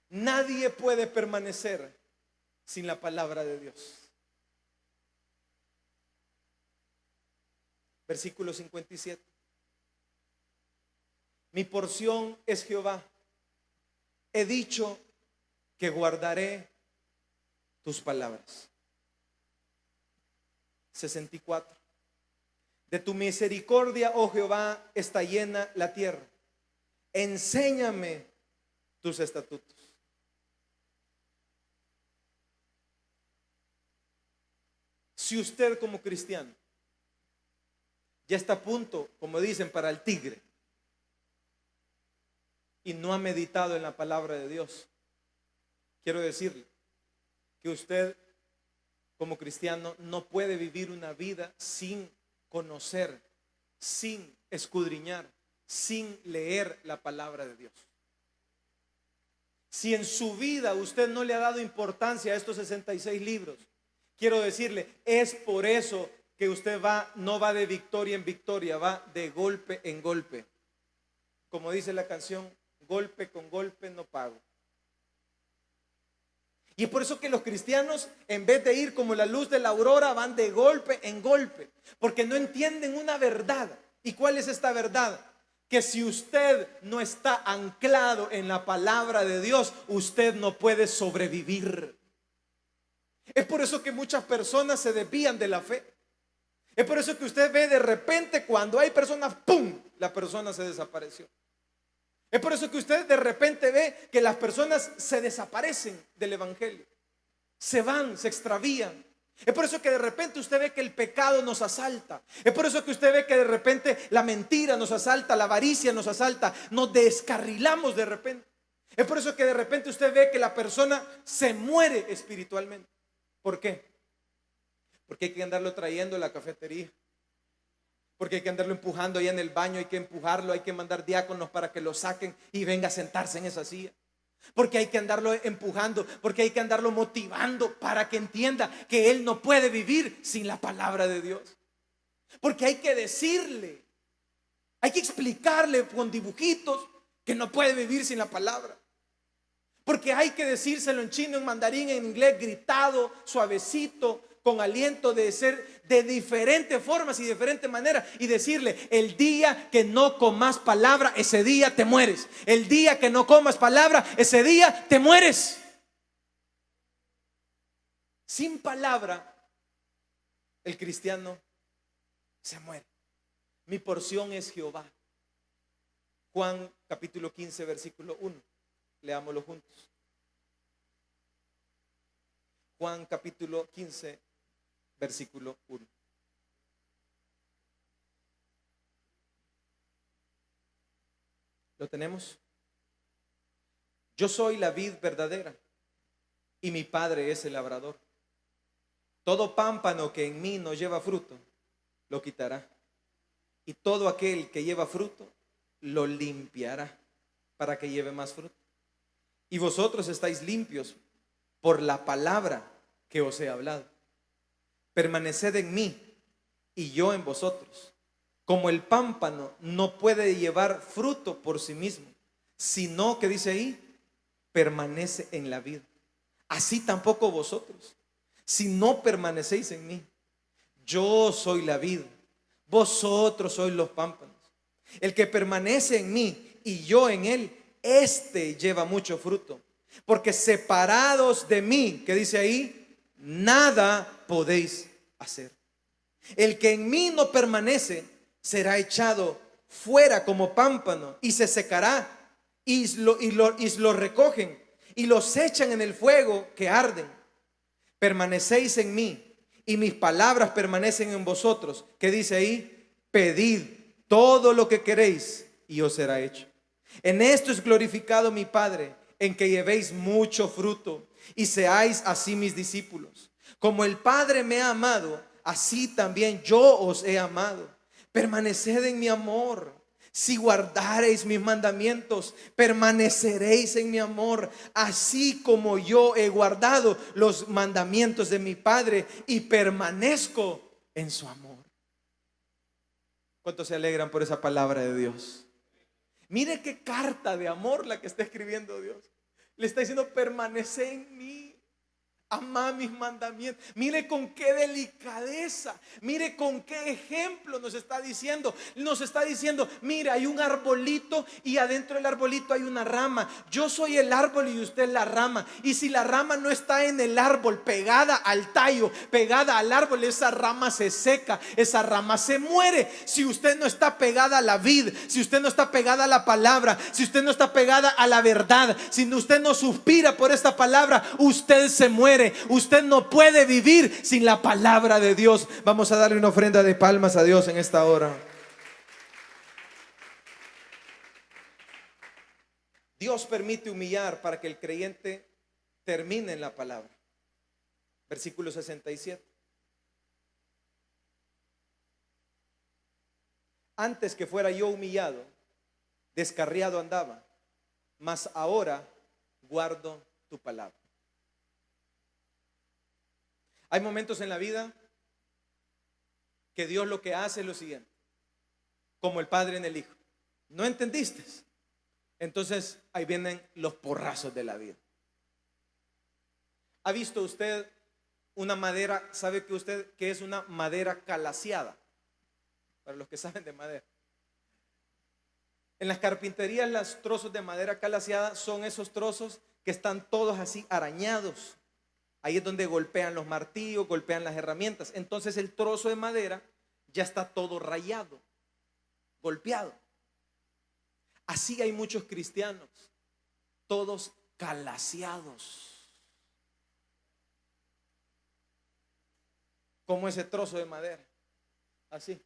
Nadie puede permanecer sin la palabra de Dios. Versículo 57. Mi porción es Jehová. He dicho que guardaré tus palabras. 64. De tu misericordia, oh Jehová, está llena la tierra. Enséñame tus estatutos. Si usted como cristiano ya está a punto, como dicen, para el tigre, y no ha meditado en la palabra de Dios, quiero decirle que usted como cristiano no puede vivir una vida sin conocer, sin escudriñar, sin leer la palabra de Dios. Si en su vida usted no le ha dado importancia a estos 66 libros, quiero decirle, es por eso que usted no va de victoria en victoria, va de golpe en golpe. Como dice la canción, golpe con golpe no pago. Y es por eso que los cristianos, en vez de ir como la luz de la aurora, van de golpe en golpe, porque no entienden una verdad. ¿Y cuál es esta verdad? Que si usted no está anclado en la palabra de Dios, usted no puede sobrevivir. Es por eso que muchas personas se desvían de la fe. Es por eso que usted ve de repente cuando hay personas, ¡pum!, la persona se desapareció. Es por eso que usted de repente ve que las personas se desaparecen del evangelio, se van, se extravían. Es por eso que de repente usted ve que el pecado nos asalta. Es por eso que usted ve que de repente la mentira nos asalta, la avaricia nos asalta, nos descarrilamos de repente. Es por eso que de repente usted ve que la persona se muere espiritualmente. ¿Por qué? Porque hay que andarlo trayendo a la cafetería, porque hay que andarlo empujando allá en el baño, hay que empujarlo, hay que mandar diáconos para que lo saquen y venga a sentarse en esa silla. Porque hay que andarlo empujando, porque hay que andarlo motivando para que entienda que él no puede vivir sin la palabra de Dios. Porque hay que decirle, hay que explicarle con dibujitos que no puede vivir sin la palabra. Porque hay que decírselo en chino, en mandarín, en inglés, gritado, suavecito, con aliento de ser de diferentes formas y diferentes maneras, y decirle, el día que no comas palabra, ese día te mueres. El día que no comas palabra, ese día te mueres. Sin palabra, el cristiano se muere. Mi porción es Jehová. Juan capítulo 15, versículo 1. Leámoslo juntos. Juan capítulo 15, versículo 1. ¿Lo tenemos? Yo soy la vid verdadera y mi Padre es el labrador. Todo pámpano que en mí no lleva fruto, lo quitará. Y todo aquel que lleva fruto, lo limpiará para que lleve más fruto. Y vosotros estáis limpios por la palabra que os he hablado. Permaneced en mí y yo en vosotros. Como el pámpano no puede llevar fruto por sí mismo, sino que dice ahí, permanece en la vid. Así tampoco vosotros, si no permanecéis en mí. Yo soy la vid, vosotros sois los pámpanos. El que permanece en mí y yo en él, este lleva mucho fruto. Porque separados de mí, que dice ahí, nada podéis hacer. El que en mí no permanece será echado fuera como pámpano y se secará, y lo recogen y los echan en el fuego que arden. Permanecéis en mí y mis palabras permanecen en vosotros, que dice ahí, pedid todo lo que queréis y os será hecho. En esto es glorificado mi Padre, en que llevéis mucho fruto y seáis así mis discípulos. Como el Padre me ha amado, así también yo os he amado. Permaneced en mi amor. Si guardareis mis mandamientos, permaneceréis en mi amor, así como yo he guardado los mandamientos de mi Padre y permanezco en su amor. ¿Cuántos se alegran por esa palabra de Dios? Mire qué carta de amor la que está escribiendo Dios. Le está diciendo, permanece en mí. Ama mis mandamientos. Mire con qué delicadeza, mire con qué ejemplo nos está diciendo. Nos está diciendo, mira, hay un arbolito y adentro del arbolito hay una rama. Yo soy el árbol y usted es la rama. Y si la rama no está en el árbol, pegada al tallo, pegada al árbol, esa rama se seca, esa rama se muere. Si usted no está pegada a la vid, si usted no está pegada a la palabra, si usted no está pegada a la verdad, si usted no suspira por esta palabra, usted se muere. Usted no puede vivir sin la palabra de Dios. Vamos a darle una ofrenda de palmas a Dios en esta hora. Dios permite humillar para que el creyente termine en la palabra. Versículo 67. Antes que fuera yo humillado, descarriado andaba, mas ahora guardo tu palabra. Hay momentos en la vida que Dios lo que hace es lo siguiente, como el Padre en el Hijo. ¿No entendiste? Entonces ahí vienen los porrazos de la vida. ¿Ha visto usted una madera? ¿Sabe que usted que es una madera calaseada? Para los que saben de madera. En las carpinterías, los trozos de madera calaseada son esos trozos que están todos así arañados. Ahí es donde golpean los martillos, golpean las herramientas. Entonces el trozo de madera ya está todo rayado, golpeado. Así hay muchos cristianos, todos calaseados, como ese trozo de madera, así.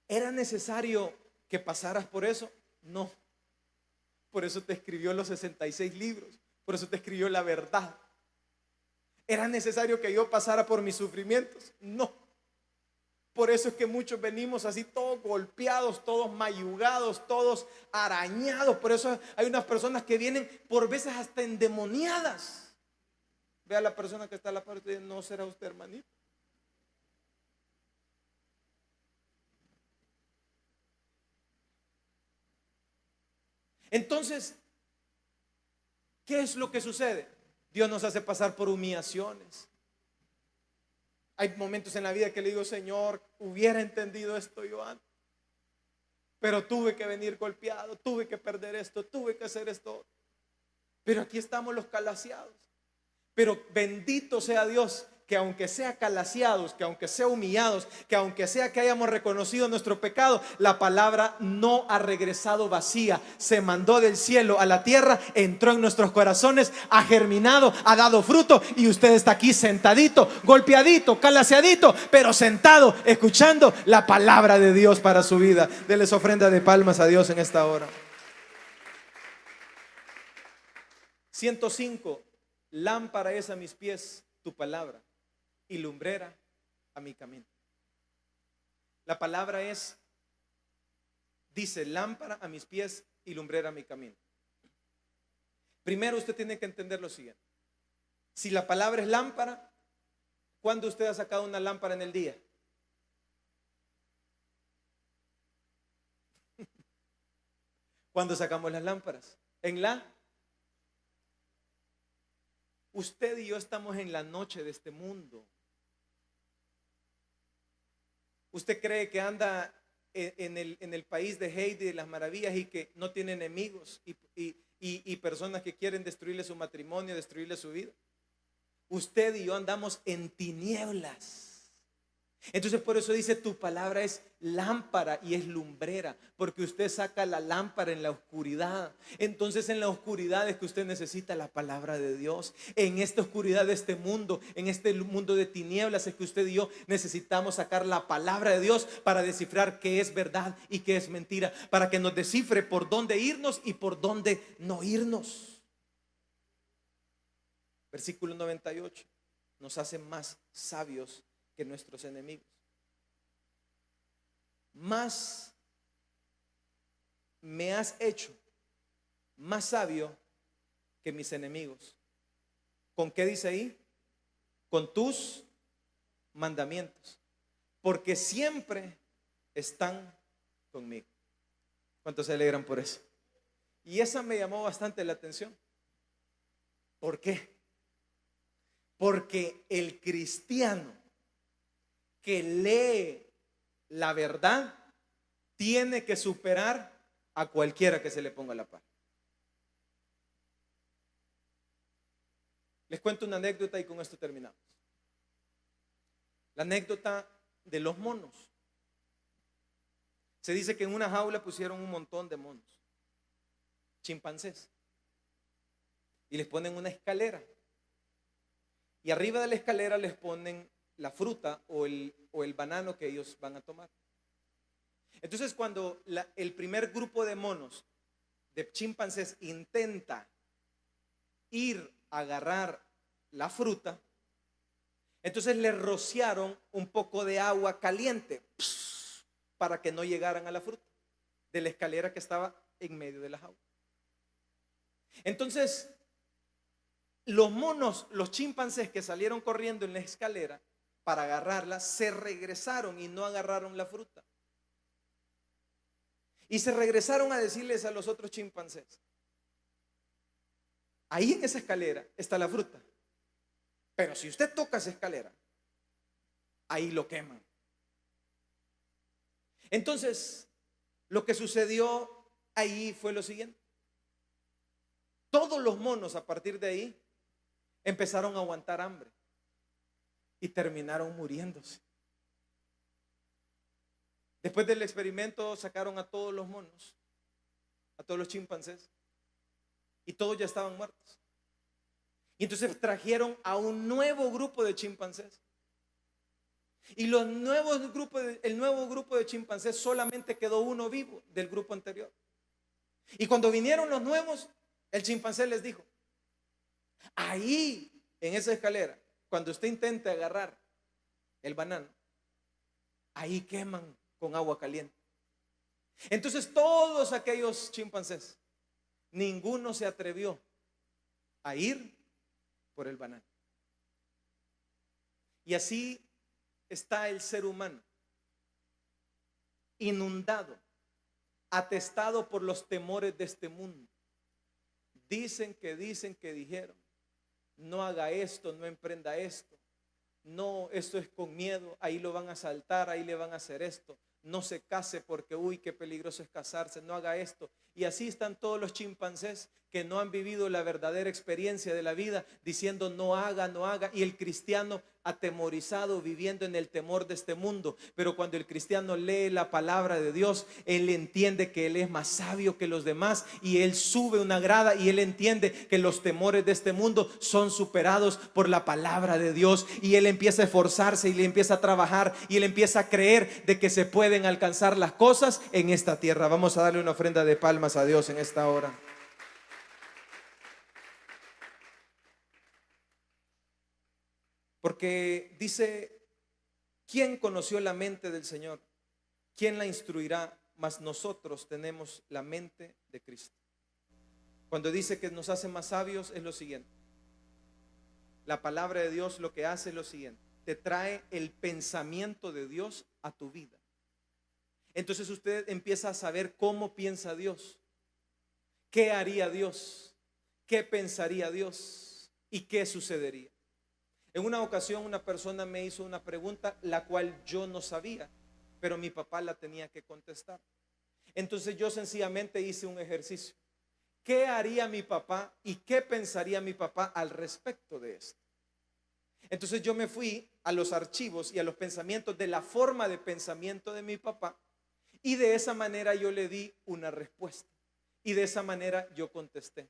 ¿Era necesario que pasaras por eso? No. Por eso te escribió los 66 libros. Por eso te escribió la verdad. ¿Era necesario que yo pasara por mis sufrimientos? No. Por eso es que muchos venimos así todos golpeados, todos mayugados, todos arañados. Por eso hay unas personas que vienen por veces hasta endemoniadas. Ve a la persona que está a la par y dice, no será usted, hermanito. Entonces, ¿qué es lo que sucede? Dios nos hace pasar por humillaciones. Hay momentos en la vida que le digo, Señor, hubiera entendido esto yo antes, pero tuve que venir golpeado, tuve que perder esto, tuve que hacer esto. Pero aquí estamos los calaseados. Pero bendito sea Dios que aunque sea calaseados, que aunque sea humillados, que aunque sea que hayamos reconocido nuestro pecado, la palabra no ha regresado vacía. Se mandó del cielo a la tierra, entró en nuestros corazones, ha germinado, ha dado fruto, y usted está aquí sentadito, golpeadito, calaseadito, pero sentado, escuchando la palabra de Dios para su vida. Denles ofrenda de palmas a Dios en esta hora. 105. Lámpara es a mis pies tu palabra y lumbrera a mi camino. La palabra dice lámpara a mis pies y lumbrera a mi camino. Primero usted tiene que entender lo siguiente. Si la palabra es lámpara, ¿cuándo usted ha sacado una lámpara en el día? ¿Cuándo sacamos las lámparas? Usted y yo estamos en la noche de este mundo. ¿Usted cree que anda en el país de Heidi, de las maravillas, y que no tiene enemigos y personas que quieren destruirle su matrimonio, destruirle su vida? Usted y yo andamos en tinieblas. Entonces por eso dice tu palabra es lámpara y es lumbrera, porque usted saca la lámpara en la oscuridad. Entonces en la oscuridad es que usted necesita la palabra de Dios. En esta oscuridad de este mundo, en este mundo de tinieblas, es que usted y yo necesitamos sacar la palabra de Dios para descifrar qué es verdad y qué es mentira, para que nos descifre por dónde irnos y por dónde no irnos. Versículo 98 nos hace más sabios que nuestros enemigos. Más me has hecho más sabio que mis enemigos. ¿Con qué dice ahí? Con tus mandamientos, porque siempre están conmigo. ¿Cuántos se alegran por eso? Y esa me llamó bastante la atención. ¿Por qué? Porque el cristiano que lee la verdad tiene que superar a cualquiera que se le ponga a la par. Les cuento una anécdota y con esto terminamos. La anécdota de los monos. Se dice que en una jaula pusieron un montón de monos, chimpancés, y les ponen una escalera, y arriba de la escalera les ponen la fruta o el banano que ellos van a tomar. Entonces cuando el primer grupo de monos, de chimpancés, intenta ir a agarrar la fruta, entonces le rociaron un poco de agua caliente para que no llegaran a la fruta de la escalera que estaba en medio de la jaula. Entonces los monos, los chimpancés que salieron corriendo en la escalera para agarrarla, se regresaron y no agarraron la fruta. Y se regresaron a decirles a los otros chimpancés: ahí en esa escalera está la fruta, pero si usted toca esa escalera, ahí lo queman. Entonces, lo que sucedió ahí fue lo siguiente. Todos los monos a partir de ahí empezaron a aguantar hambre y terminaron muriéndose. Después del experimento sacaron a todos los monos, a todos los chimpancés, y todos ya estaban muertos. Y entonces trajeron a un nuevo grupo de chimpancés. Y el nuevo grupo de chimpancés, solamente quedó uno vivo del grupo anterior. Y cuando vinieron los nuevos, el chimpancé les dijo: ahí en esa escalera, cuando usted intente agarrar el banano, ahí queman con agua caliente. Entonces todos aquellos chimpancés, ninguno se atrevió a ir por el banano. Y así está el ser humano, inundado, atestado por los temores de este mundo. Dicen que dijeron: no haga esto, no emprenda esto, no, esto es con miedo, ahí lo van a asaltar, ahí le van a hacer esto, no se case porque uy, qué peligroso es casarse, no haga esto. Y así están todos los chimpancés que no han vivido la verdadera experiencia de la vida, diciendo no haga, no haga. Y el cristiano atemorizado viviendo en el temor de este mundo. Pero cuando el cristiano lee la palabra de Dios, él entiende que él es más sabio que los demás, y él sube una grada y él entiende que los temores de este mundo son superados por la palabra de Dios, y él empieza a esforzarse y le empieza a trabajar y él empieza a creer de que se pueden alcanzar las cosas en esta tierra. Vamos a darle una ofrenda de palmas a Dios en esta hora. Porque dice: ¿quién conoció la mente del Señor? ¿Quién la instruirá? Mas nosotros tenemos la mente de Cristo. Cuando dice que nos hace más sabios, es lo siguiente: la palabra de Dios lo que hace es lo siguiente: te trae el pensamiento de Dios a tu vida. Entonces usted empieza a saber cómo piensa Dios, qué haría Dios, qué pensaría Dios y qué sucedería. En una ocasión una persona me hizo una pregunta la cual yo no sabía, pero mi papá la tenía que contestar. Entonces yo sencillamente hice un ejercicio. ¿Qué haría mi papá y qué pensaría mi papá al respecto de esto? Entonces yo me fui a los archivos y a los pensamientos de la forma de pensamiento de mi papá, y de esa manera yo le di una respuesta, y de esa manera yo contesté.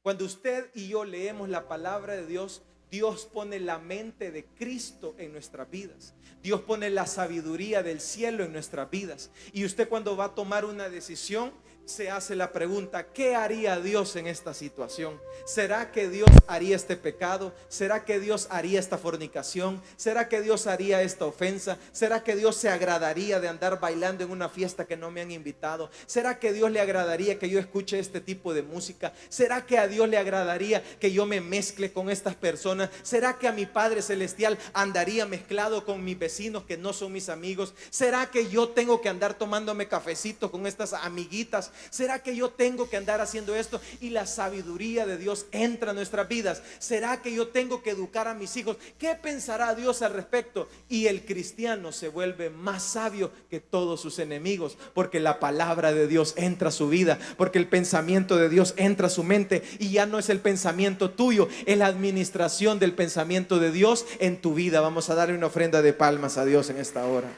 Cuando usted y yo leemos la palabra de Dios, Dios pone la mente de Cristo en nuestras vidas. Dios pone la sabiduría del cielo en nuestras vidas. Y usted, cuando va a tomar una decisión, se hace la pregunta: ¿qué haría Dios en esta situación? ¿Será que Dios haría este pecado? ¿Será que Dios haría esta fornicación? ¿Será que Dios haría esta ofensa? ¿Será que Dios se agradaría de andar bailando en una fiesta que no me han invitado? ¿Será que Dios le agradaría que yo escuche este tipo de música? ¿Será que a Dios le agradaría que yo me mezcle con estas personas? ¿Será que a mi Padre Celestial andaría mezclado con mis vecinos que no son mis amigos? ¿Será que yo tengo que andar tomándome cafecito con estas amiguitas? ¿Será que yo tengo que andar haciendo esto? Y la sabiduría de Dios entra en nuestras vidas. ¿Será que yo tengo que educar a mis hijos? ¿Qué pensará Dios al respecto? Y el cristiano se vuelve más sabio que todos sus enemigos, porque la palabra de Dios entra a su vida, porque el pensamiento de Dios entra a su mente, y ya no es el pensamiento tuyo, es la administración del pensamiento de Dios en tu vida. Vamos a darle una ofrenda de palmas a Dios en esta hora.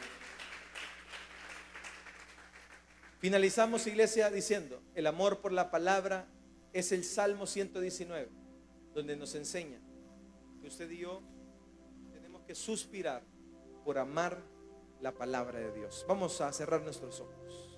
Finalizamos, iglesia, diciendo: el amor por la palabra es el Salmo 119, donde nos enseña que usted y yo tenemos que suspirar por amar la palabra de Dios. Vamos a cerrar nuestros ojos.